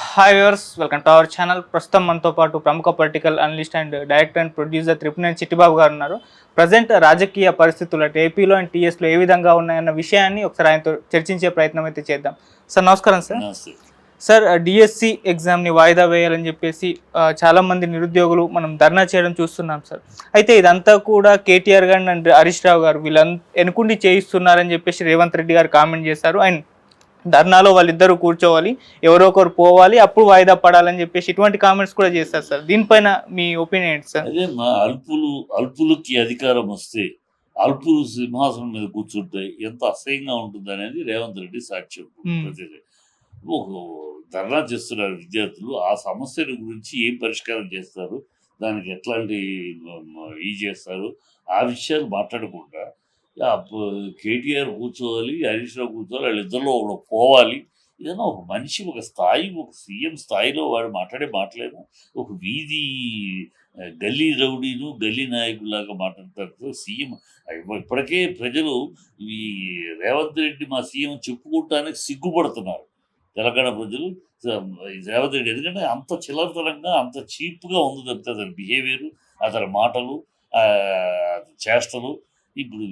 Hi viewers, welcome to our channel. ప్రస్తుతం మనతో పాటు ప్రముఖ political analyst and director and producer Tripuneni Chittibabu garu ఉన్నారు. ప్రజెంట్ రాజకీయ పరిస్థితులు అటు ఏపీలో అండ్ టీఎస్లో ఏ విధంగా ఉన్నాయన్న విషయాన్ని ఒకసారి ఆయనతో చర్చించే ప్రయత్నం అయితే చేద్దాం. సార్ నమస్కారం సార్. సార్ డిఎస్సి ఎగ్జామ్ని వాయిదా వేయాలని చెప్పేసి చాలామంది నిరుద్యోగులు మనం ధర్నా చేయడం చూస్తున్నాం సార్. అయితే ఇదంతా కూడా కేటీఆర్ గారు అండ్ హరీష్ రావు గారు ఎనుకుండి చేయిస్తున్నారని చెప్పేసి రేవంత్ రెడ్డి గారు కామెంట్ చేశారు. అండ్ ధర్నాలో వాళ్ళిద్దరూ కూర్చోవాలి, ఎవరో ఒకరు పోవాలి, అప్పుడు వాయిదా పడాలని చెప్పేసి ఇటువంటి కామెంట్స్ కూడా చేస్తారు సార్. దీనిపైన మీ ఒపీనియన్ ఏంటి సార్? అదే మా అల్పులకి అధికారం వస్తే అల్పులు సింహాసనం మీద కూర్చుంటే ఎంత అసహ్యంగా ఉంటుంది అనేది రేవంత్ రెడ్డి సాక్ష్యం. ఒక ధర్నా చేస్తున్నారు విద్యార్థులు, ఆ సమస్యల గురించి ఏం పరిష్కారం చేస్తారు, దానికి ఎట్లాంటి చేస్తారు, ఆ విషయాలు మాట్లాడకుండా కేటీఆర్ కూర్చోవాలి, హరీష్ రావు కూర్చోవాలి, వాళ్ళిద్దరిలో ఒకడు పోవాలి. ఏదైనా ఒక మనిషి ఒక స్థాయి, ఒక సీఎం స్థాయిలో వాడు మాట్లాడే మాటలేము. ఒక వీధి గల్లీ రౌడీను గల్లీ నాయకులాగా మాట్లాడతారు సీఎం. ఇప్పటికే ప్రజలు ఈ రేవంత్ రెడ్డి మా సీఎం చెప్పుకోవటానికి సిగ్గుపడుతున్నారు తెలంగాణ ప్రజలు. రేవంత్ రెడ్డి ఎందుకంటే అంత చిల్లరతనంగా అంత చీప్గా ఉంది తప్పితే అతని బిహేవియర్, అతని మాటలు, చేష్టలు. ఇప్పుడు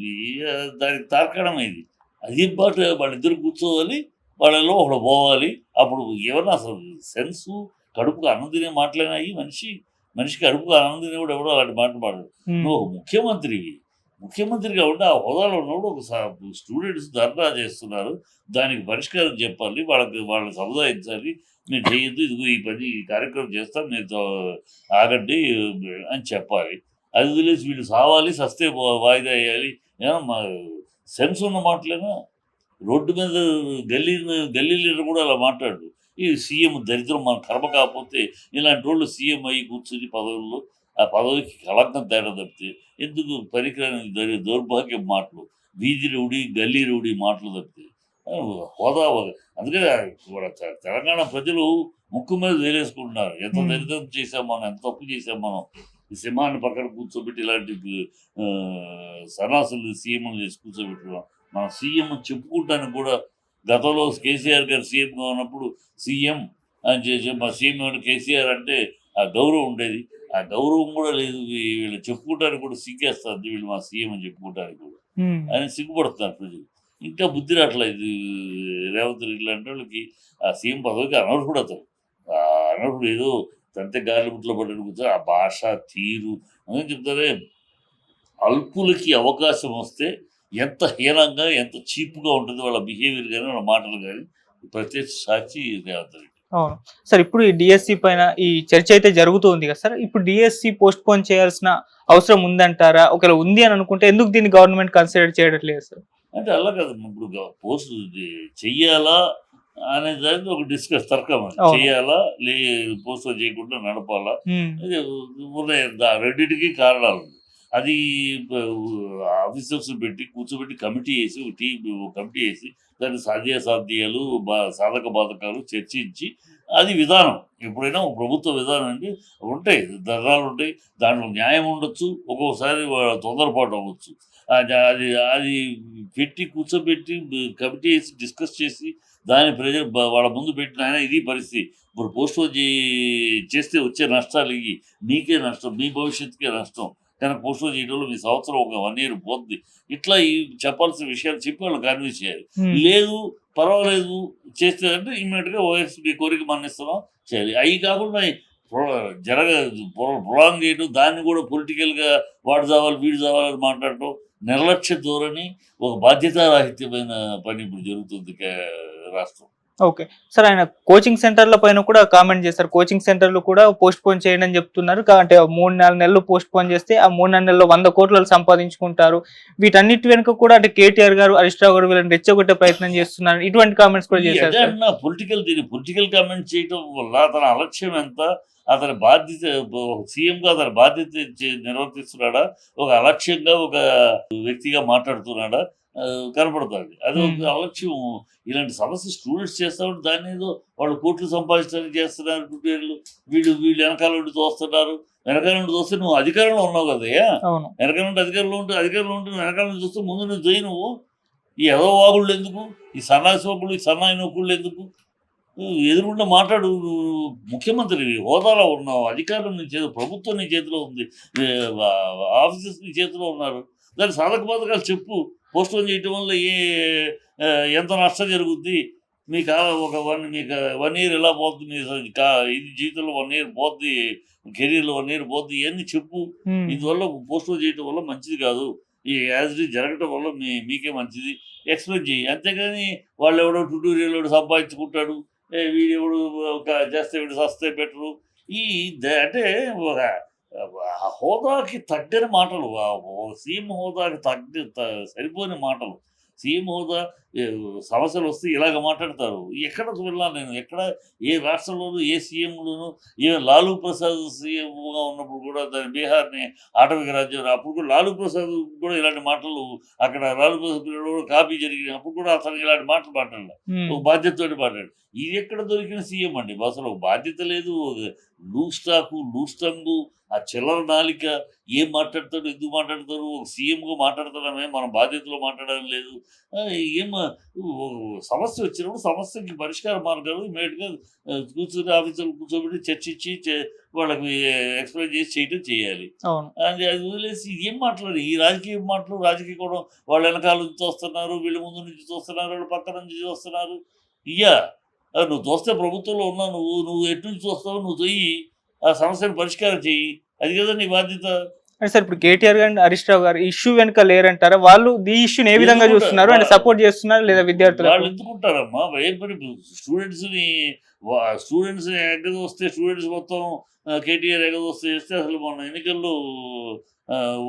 దానికి తార్కాణం ఇది. అది పాటు వాళ్ళిద్దరు కూర్చోవాలి, వాళ్ళలో ఒకడు పోవాలి. అప్పుడు ఏమన్నా అసలు సెన్సు, కడుపుకు అన్నం తినే మాటలేనాయి. మనిషికి కడుపుకు అన్నం తినేవాడు ఎవడో అలాంటి మాట్లాడు. నువ్వు ఒక ముఖ్యమంత్రిగా ఉండి ఆ హోదాలో ఉన్నప్పుడు ఒక స్టూడెంట్స్ ధర్నా చేస్తున్నారు, దానికి పరిష్కారం చెప్పాలి, వాళ్ళని సముదాయించాలి. మీరు చేయొద్దు, ఇదిగో ఈ కార్యక్రమం చేస్తాం, మీరు ఆగండి అని చెప్పాలి. అది వదిలేసి వీళ్ళు సావాలి, సస్తే వాయిదా వేయాలి. ఏమన్నా సెన్స్ ఉన్న మాటలేనా? రోడ్డు మీద గల్లీ లీడర్ కూడా అలా మాట్లాడు. ఈ సీఎం దరిద్రం మన కర్మ కాకపోతే ఇలాంటి వాళ్ళు సీఎం అయ్యి కూర్చుని పదవుల్లో ఆ పదవికి కళంకం తేడా తప్పితే ఎందుకు పనికిరాని దౌర్భాగ్యం మాటలు, వీధి రౌడీ గల్లీ రౌడీ మాటలు తప్పితే హోదా. అందుకని తెలంగాణ ప్రజలు ముక్కు మీద వేలేసుకుంటున్నారు. ఎంత దరిద్రం చేసాం మనం, ఎంత తప్పు చేసాం మనం. ఈ సింహాన్ని పక్కన కూర్చోబెట్టి ఇలాంటి సన్నాసులు సీఎంలు చేసి కూర్చోబెట్టుకున్నాం. మన సీఎం చెప్పుకుంటానికి కూడా గతంలో కేసీఆర్ గారు సీఎంగా ఉన్నప్పుడు సీఎం అని చేసి మా సీఎం కేసీఆర్ అంటే ఆ గౌరవం ఉండేది. ఆ గౌరవం కూడా లేదు. వీళ్ళు చెప్పుకోవటానికి కూడా సిగ్గేస్తుంది, వీళ్ళు మా సీఎం అని చెప్పుకోవటానికి కూడా అని సిగ్గుపడుతున్నారు ప్రజలు. ఇంకా బుద్ధి రావట్లేదు రేవంత్ రెడ్డి లాంటి వాళ్ళకి. ఆ సీఎం పదవికి అనర్హుడు అతను. అనర్హుడు ఏదో తంతే గాలి ముట్లో పడ్డట్టు కూర్చో. ఆ భాష తీరు అని చెప్తారే. అల్పులకి అవకాశం వస్తే ఎంత హీనంగా, ఎంత చీప్గా ఉంటుంది వాళ్ళ బిహేవియర్ కానీ, వాళ్ళ మాటలు కానీ. ప్రత్యక్ష సాక్షి రేవంత్ రెడ్డి. అవును సార్. ఇప్పుడు ఈ డిఎస్సి పైన ఈ చర్చ అయితే జరుగుతుంది కదా సార్. ఇప్పుడు డిఎస్సి పోస్ట్ పోన్ చేయాల్సిన అవసరం ఉందంటారా? ఒకవేళ ఉంది అని అనుకుంటే ఎందుకు దీన్ని గవర్నమెంట్ కన్సిడర్ చేయట్లేదు సార్? అంటే అలా కదా, ఇప్పుడు పోస్ట్ చెయ్యాలా అనే దానికి ఒక తర్కం. చెయ్యాలా పోస్ట్ చేయకుండా నడపాలా, ఉన్నాయి రెండింటికి కారణాలు. అది ఆఫీసర్స్ పెట్టి కూర్చోబెట్టి కమిటీ వేసి దాని సాధ్యాసాధ్యాలు, సాధక బాధకాలు చర్చించి అది విధానం. ఎప్పుడైనా ప్రభుత్వ విధానం అంటే ఉంటాయి, ధర్నాలు ఉంటాయి, దాంట్లో న్యాయం ఉండొచ్చు, ఒక్కొక్కసారి తొందరపాటు అవ్వచ్చు. అది పెట్టి కూర్చోబెట్టి కమిటీ వేసి డిస్కస్ చేసి దాని ప్రజలు వాళ్ళ ముందు పెట్టిన ఆయన ఇది పరిస్థితి. ఇప్పుడు పోస్ట్ చేస్తే వచ్చే నష్టాలు ఇవి, మీకే నష్టం, మీ భవిష్యత్తుకే నష్టం. కానీ పోస్ట్ చేయడంలో మీ సంవత్సరం ఒక 1 year పోతుంది. ఇట్లా ఈ చెప్పాల్సిన విషయాలు చెప్పి వాళ్ళు కన్విన్స్ చేయాలి. లేదు పర్వాలేదు చేస్తే అంటే ఇమ్మీడియట్గా ఓఎస్ మీ కోరిక మన్నిస్తున్నాం చేయాలి. అవి కాకుండా ప్రొలాంగ్ చేయడం, దాన్ని కూడా పొలిటికల్గా వాడు చావాలి వీడు చావాలని మాట్లాడటం, నిర్లక్ష్య ధోరణి, ఒక బాధ్యతారాహిత్యమైన పని ఇప్పుడు జరుగుతుంది రాష్ట్రం. Okay sir. ఆయన కోచింగ్ సెంటర్ల పైన కూడా కామెంట్ చేస్తారు. కోచింగ్ సెంటర్లు కూడా పోస్ట్ పోన్ చేయండి అని చెప్తున్నారు. అంటే 3-4 నెలలు పోస్ట్ పోన్ చేస్తే ఆ 3-4 నెలల్లో 100 కోట్లు సంపాదించుకుంటారు. వీటన్నిటి వెనుక కూడా అంటే కేటీఆర్ గారు, హరీష్ రావు గారు వీళ్ళని రెచ్చగొట్టే ప్రయత్నం చేస్తున్నారు. ఇటువంటి కామెంట్స్ కూడా చేశారు. పొలిటికల్ కామెంట్ చేయడం వల్ల అతని అలక్ష్యం ఎంత, అతని బాధ్యత సీఎంగా అతని బాధ్యత నిర్వర్తిస్తున్నాడా, ఒక అలక్ష్యంగా ఒక వ్యక్తిగా మాట్లాడుతున్నాడా కనపడుతుంది. అది ఒక అలక్ష్యం. ఇలాంటి సమస్య స్టూడెంట్స్ చేస్తా ఉంటే దాన్ని ఏదో వాళ్ళు కోట్లు సంపాదించడానికి చేస్తున్నారు కుటీర్లు. వీళ్ళు వెనకాల నుండి తోస్తున్నారు. వెనకాల నుండి చూస్తే నువ్వు అధికారంలో ఉన్నావు కదయ్యా. వెనకాల నుండి అధికారంలో ఉంటే వెనకాల నుంచి చూస్తే ముందు నువ్వు జై. నువ్వు ఈ ఎదవాగుళ్ళు ఎందుకు, ఈ సన్నాసి వాగుళ్ళు, ఈ సన్నాయి నొక్కుళ్ళు ఎందుకు? నువ్వు ఎదురుగుండా మాట్లాడు. నువ్వు ముఖ్యమంత్రివి, హోదాలో ఉన్నావు, అధికారం నీ చేతిలో, ప్రభుత్వం నీ చేతిలో ఉంది, ఏ ఆఫీసర్స్ నీ చేతిలో ఉన్నారు. దాని సాధక బాధకాలు చెప్పు. పోస్ట్‌పోన్ చేయటం వల్ల ఎంత నష్టం జరుగుద్ది? మీకు ఒక 1 ఇయర్ ఇలా పోద్ది, మీ ఇది జీవితంలో 1 ఇయర్ పోద్ది, కెరియర్‌లో 1 ఇయర్ పోద్ది, ఇయన్నీ చెప్పు. హ్మ్. ఇందువల్ల పోస్ట్‌పోన్ చేయటం వల్ల మంచిది కాదు. ఈ యాజ్ ఇట్ ఈజ్ జరగటం వల్ల మీకే మంచిది. ఎక్స్‌ప్లెయిన్ చెయ్యి. అంతేగాని వాడెవడో ట్యుటోరియలోడు సంపాదించుకుంటాడు. వీడెవడు చేస్తే వీడు సస్తే బెటరు. ఈ అంటే ఒక ఆ హోదాకి తగ్గని మాటలు. సీఎం హోదాకి సరిపోని మాటలు. సీఎం హోదా ఏ సమస్యలొస్తే ఇలాగ మాట్లాడతారు. ఎక్కడ విన్నాను నేను. ఎక్కడ ఏ రాష్ట్రంలోనూ, ఏ సీఎంలోనూ, ఈవెన్ లాలూ ప్రసాద్ సీఎంగా ఉన్నప్పుడు కూడా దాని బీహార్‌ని ఆటవిక రాజ్యం అప్పుడు కూడా లాలూ ప్రసాద్ కూడా ఇలాంటి మాటలు, అక్కడ లాలూ ప్రసాద్ పీరియడ్‌లో కూడా కాపీ జరిగినప్పుడు కూడా అతను ఇలాంటి మాటలు మాట్లాడలే. ఒక హ్మ్. బాధ్యతతోటి మాట్లాడాడు. ఇది ఎక్కడ దొరికిన సీఎం అండి. అసలు ఒక బాధ్యత లేదు. ఒక లూజ్ టాకు, లూజ్ టంగు, ఆ చిల్లర నాలిక, ఏం మాట్లాడతాడు, ఎందుకు మాట్లాడతారు, ఒక సీఎంగా మాట్లాడుతున్నామే, మన బాధ్యతలో మాట్లాడడం లేదు. ఏం సమస్య వచ్చినప్పుడు సమస్యకి పరిష్కార మార్గాలు ఇమ్మీడియట్‌గా కూర్చొని ఆఫీసర్‌లు కూర్చోబెట్టి చర్చించి వాళ్ళకి ఎక్స్‌ప్లెయిన్ చేసి చేయటం చేయాలి. అవును. అది అది వదిలేసి ఏం మాటలు, ఈ రాజకీయ మాటలు, రాజకీయ కూడా వాళ్ళ వెనకాల నుంచి చూస్తున్నారు, వీళ్ళ ముందు నుంచి చూస్తున్నారు, వీళ్ళ పక్క నుంచి చూస్తున్నారు. ఇయ్యా నువ్వు చూస్తే ప్రభుత్వంలో ఉన్నావు, నువ్వు ఎటు నుంచి చూస్తావు, నువ్వు చెయ్యి. ఆ సమస్యను పరిష్కారం చెయ్యి. అది కదా నీ బాధ్యత. అంటే సార్ ఇప్పుడు కేటీఆర్ గారు, హరీష్ రావు గారు ఈ ఇష్యూ వెనుక లేరంటారా? వాళ్ళు ఈ ఇష్యూని ఏ విధంగా ఎందుకుంటారు? చూస్తున్నారు? అంటే సపోర్ట్ చేస్తున్నారా లేదా విద్యార్థులకు? వాళ్ళు ఎందుకుంటారమ్మా? ఏం పని స్టూడెంట్స్‌ని స్టూడెంట్స్‌ని ఎగదోస్తే, స్టూడెంట్స్ మొత్తం కేటీఆర్ ఎగదోస్తే చేస్తే అసలు మొన్న ఎన్నికల్లో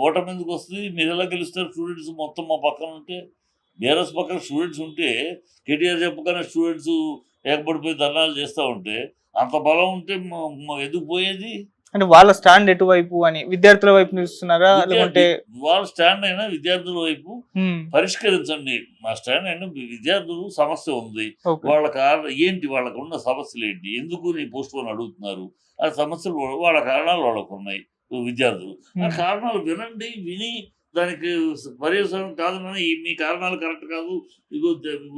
ఓటమి ఎందుకొస్తది? మీరెలా గెలుస్తారు? స్టూడెంట్స్ మొత్తం మా పక్కన ఉంటే. బీఆర్ఎస్ పక్కన స్టూడెంట్స్ ఉంటే, కేటీఆర్ చెప్పగానే స్టూడెంట్స్ ఏకపడిపోయి ధర్నాలు చేస్తా ఉంటే, అంత బలం ఉంటే ఎందుకు పోయేది? అంటే వాళ్ళ స్టాండ్ ఎటువైపు అని విద్యార్థుల వైపు నిలుస్తున్నారా? విద్యార్థి లేకుంటే వాళ్ళ స్టాండ్ అయినా విద్యార్థుల వైపు హ్మ్. పరిష్కరించండి. మా స్టాండ్ అయినా విద్యార్థులు సమస్య ఉంది. ఓకే. వాళ్ళ కారణం ఏంటి? వాళ్ళకున్న సమస్యలేంటి? ఎందుకు నీ పోస్ట్‌పోన్ అడుగుతున్నారు? ఆ సమస్యలు వాళ్ళ కారణాలు వాళ్ళకున్నాయి విద్యార్థులు. ఆ హ్మ్. కారణాలు వినండి. విని దానికి పర్యవసానం కాదనని మీ కారణాలు కరెక్ట్ కాదు. ఇగో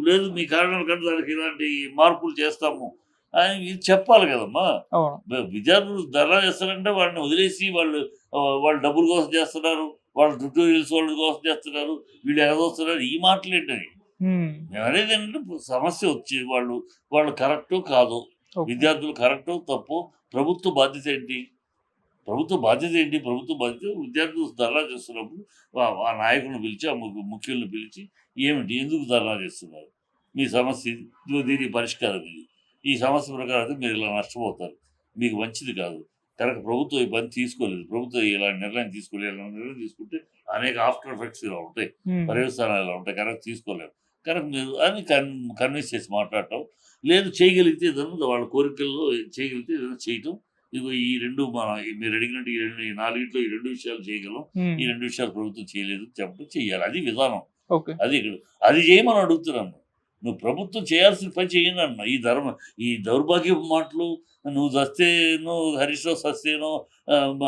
లేదు మీ కారణాలు కరెక్ట్, దానికి ఇలాంటి మార్పులు చేస్తాము అని ఇది చెప్పాలి కదమ్మా! అవును. విద్యార్థులు ధర్నా చేస్తారంటే వాడిని వదిలేసి వాళ్ళు డబ్బుల కోసం చేస్తున్నారు. వాళ్ళు ట్యుటోరియల్స్ వాళ్ళ కోసం చేస్తున్నారు. వీళ్ళు ఎగదోస్తున్నారు. ఈ మాటలేంటని. హ్మ్. మేమనేదేంటంటే సమస్య వచ్చి వాళ్ళు కరెక్టో కాదో, ఓకే. విద్యార్థులు కరెక్టో తప్పో, ప్రభుత్వ బాధ్యత ఏంటి? ప్రభుత్వ బాధ్యత ఏంటి? ప్రభుత్వ బాధ్యత విద్యార్థులు ధర్నా చేస్తున్నప్పుడు ఆ నాయకులను పిలిచి, ఆ ముఖ్యులను పిలిచి ఏమిటి? ఎందుకు ధర్నా చేస్తున్నారు? మీ సమస్య ఇది. ఇదిగో దీనికి పరిష్కారం ఇది. ఈ సమస్య ప్రకారం అయితే మీరు ఇలా నష్టపోతారు. మీకు మంచిది కాదు. కనుక ప్రభుత్వం ఈ పని తీసుకోలేదు. ప్రభుత్వం ఇలాంటి నిర్ణయం తీసుకోలేదు. ఇలాంటి నిర్ణయం తీసుకుంటే అనేక ఆఫ్టర్ ఎఫెక్ట్స్ ఇలా ఉంటాయి. హ్మ్. పర్యవసానాలు ఇలా ఉంటాయి. కనుక తీసుకోలేము. కనుక మీరు అని కన్విన్స్ చేసి మాట్లాడటం. లేదు చేయగలిగితే ఏదన్నా వాళ్ళ కోరికల్లో చేయగలిగితే ఏదైనా చేయటం. ఇదిగో ఈ 2 మీరు అడిగినట్టు ఈ 4 ఈ 2 విషయాలు చేయగలం. హ్మ్. ఈ 2 విషయాలు ప్రభుత్వం చేయలేదు చెప్పడం చెయ్యాలి. అది విధానం. ఓకే. అది ఇక్కడ అది చేయమని అడుగుతున్నాను. నువ్వు ప్రభుత్వం చేయాల్సిన పని చేయండి అన్న. ఈ దౌర్భాగ్యపు మాటలు, నువ్వు చస్తేనో, హరీష్ రావు చస్తేనో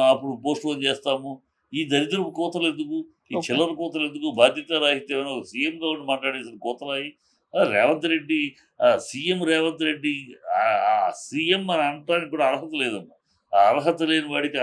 అప్పుడు పోస్ట్‌పోన్ చేస్తాము. ఈ దరిద్రపు కూతలెందుకు? ఈ ఓకే. చిల్లర కూతలెందుకు? బాధ్యతారాహిత్యమైన ఒక సీఎంగా ఉండి మాట్లాడేసిన కూతలాయి. రేవంత్ రెడ్డి సీఎం రేవంత్ రెడ్డి ఆ సీఎం అని అనటానికి కూడా అర్హత లేదమ్మా. ఆ అర్హత లేని వాడికి